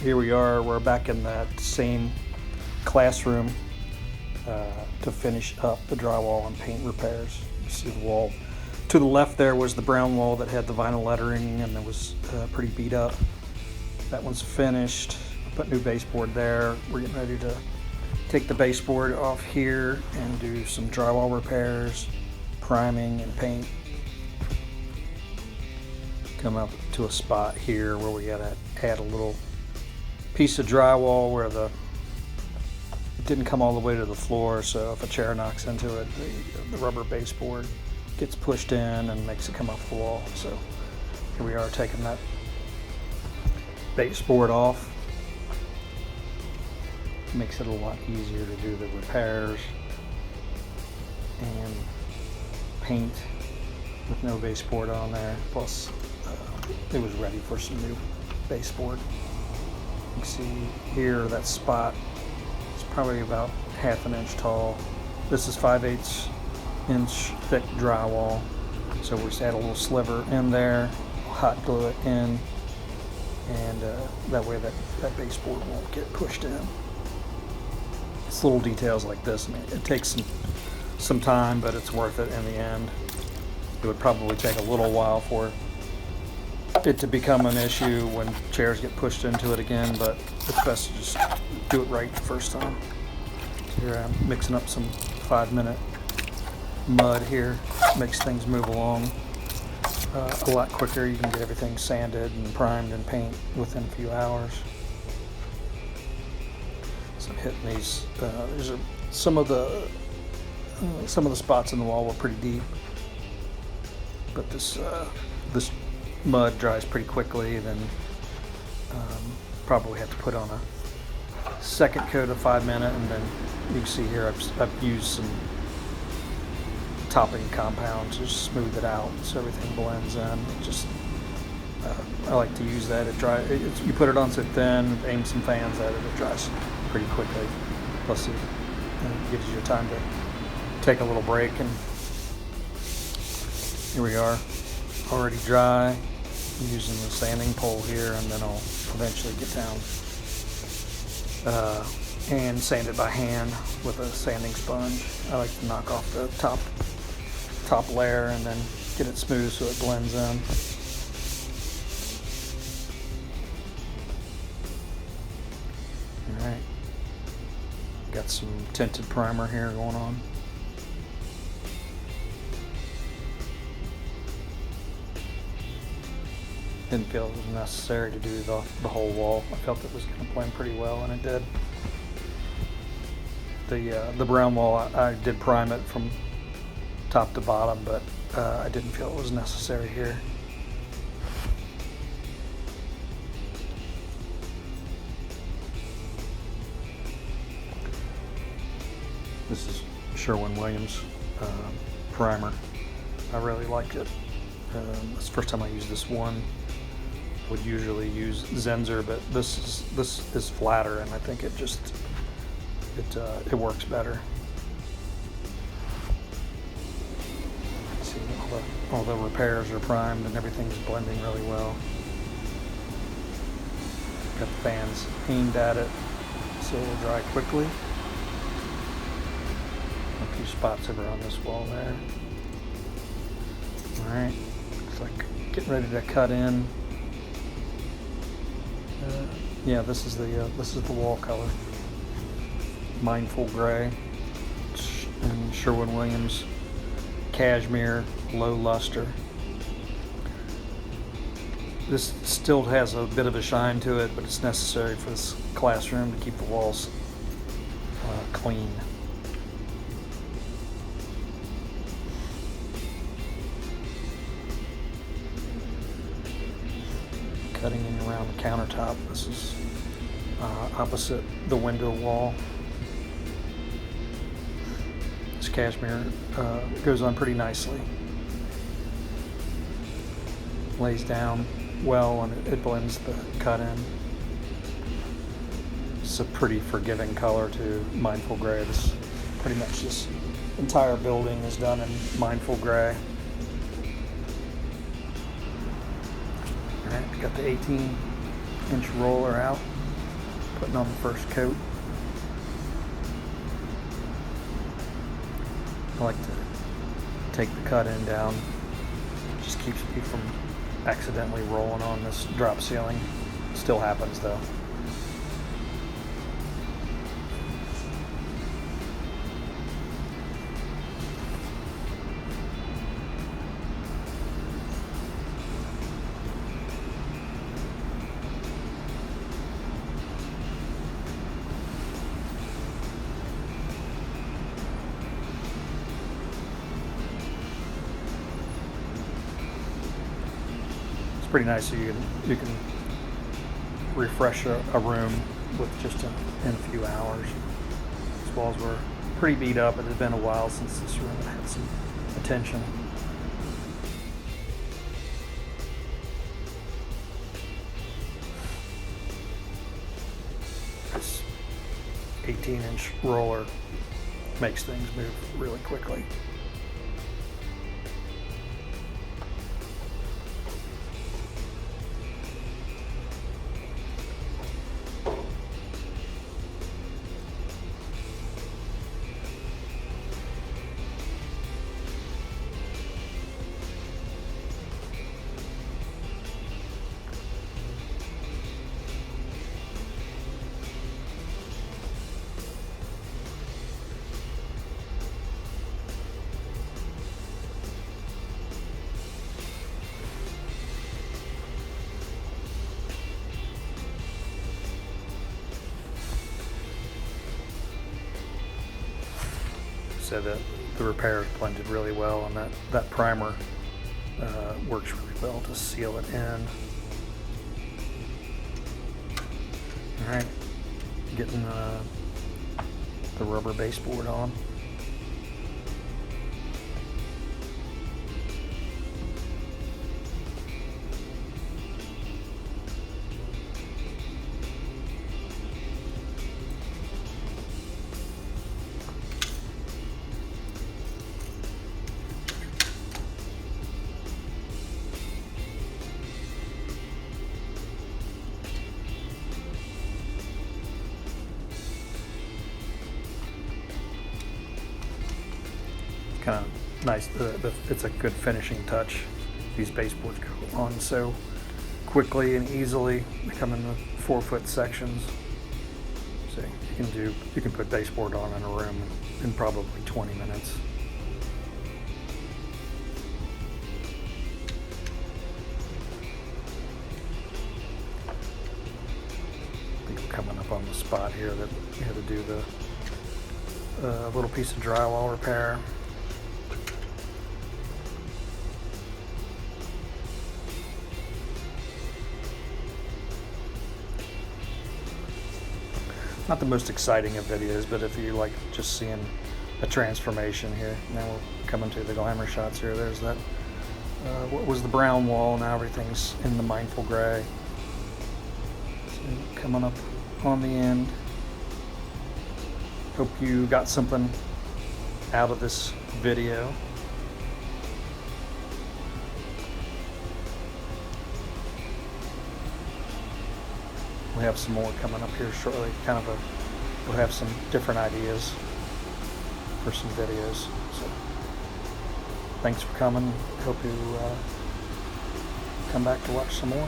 here we are. We're back in that same classroom to finish up the drywall and paint repairs. You see the wall to the left there was the brown wall that had the vinyl lettering and it was pretty beat up. That one's finished. Put new baseboard there. We're getting ready to take the baseboard off here and do some drywall repairs, priming and paint. Come up to a spot here where we gotta add a little piece of drywall where it didn't come all the way to the floor, so if a chair knocks into it, the rubber baseboard gets pushed in and makes it come off the wall. So here we are taking that baseboard off. Makes it a lot easier to do the repairs and paint with no baseboard on there. Plus, it was ready for some new baseboard. You can see here that spot is probably about ½ inch tall. This is 5/8 inch thick drywall. So we just add a little sliver in there, hot glue it in, and that way that baseboard won't get pushed in. It's little details like this. I mean, it takes some time, but it's worth it in the end. It would probably take a little while for it to become an issue when chairs get pushed into it again, but it's best to just do it right the first time. So here I'm mixing up some 5-minute mud here. Makes things move along a lot quicker. You can get everything sanded and primed and paint within a few hours. So I'm hitting these. Some of the spots in the wall were pretty deep, but this mud dries pretty quickly. Then probably have to put on a second coat of 5-minute, and then you can see here I've used some topping compound to just smooth it out so everything blends in. I like to use that. You put it on so thin, aim some fans at it, it dries pretty quickly. Plus it gives you time to take a little break, and here we are, already dry. I'm using the sanding pole here, and then I'll eventually get down and sand it by hand with a sanding sponge. I like to knock off the top layer and then get it smooth so it blends in. Alright, got some tinted primer here going on. Didn't feel it was necessary to do the whole wall. I felt it was going to blend pretty well, and it did. The brown wall, I did prime it from top to bottom, but I didn't feel it was necessary here. This is Sherwin-Williams primer. I really liked it. It's the first time I used this one. Would usually use Zenzer, but this is flatter, and I think it works better. See, all the repairs are primed and everything's blending really well. Got the fans aimed at it so it'll dry quickly. A few spots over on this wall there. All right, looks like getting ready to cut in. Yeah, this is the wall color, Mindful Gray, and Sherwin-Williams Cashmere Low Luster. This still has a bit of a shine to it, but it's necessary for this classroom to keep the walls clean. Cutting in around the countertop. This is opposite the window wall. This cashmere goes on pretty nicely. Lays down well, and it blends the cut in. It's a pretty forgiving color to Mindful Gray. Pretty much this entire building is done in Mindful Gray. Alright, got the 18-inch roller out. putting on the first coat. I like to take the cut end down. Just keeps me from accidentally rolling on this drop ceiling. Still happens though. Pretty nice, so you can refresh a room with just in a few hours. These walls were pretty beat up. It had been a while since this room had some attention. This 18-inch roller makes things move really quickly. So the repairs blended really well, and that primer works really well to seal it in. All right, getting the rubber baseboard on. Kind of nice. It's a good finishing touch. These baseboards go on so quickly and easily. They come in the 4-foot sections. So you can put baseboard on in a room in probably 20 minutes. I think we're coming up on the spot here that we had to do the little piece of drywall repair. Not the most exciting of videos, but if you like just seeing a transformation here. Now we're coming to the glamour shots here. There's that, what was the brown wall, now everything's in the mindful gray. So coming up on the end. Hope you got something out of this video. We have some more coming up here shortly. We'll have some different ideas for some videos. So thanks for coming. Hope you come back to watch some more.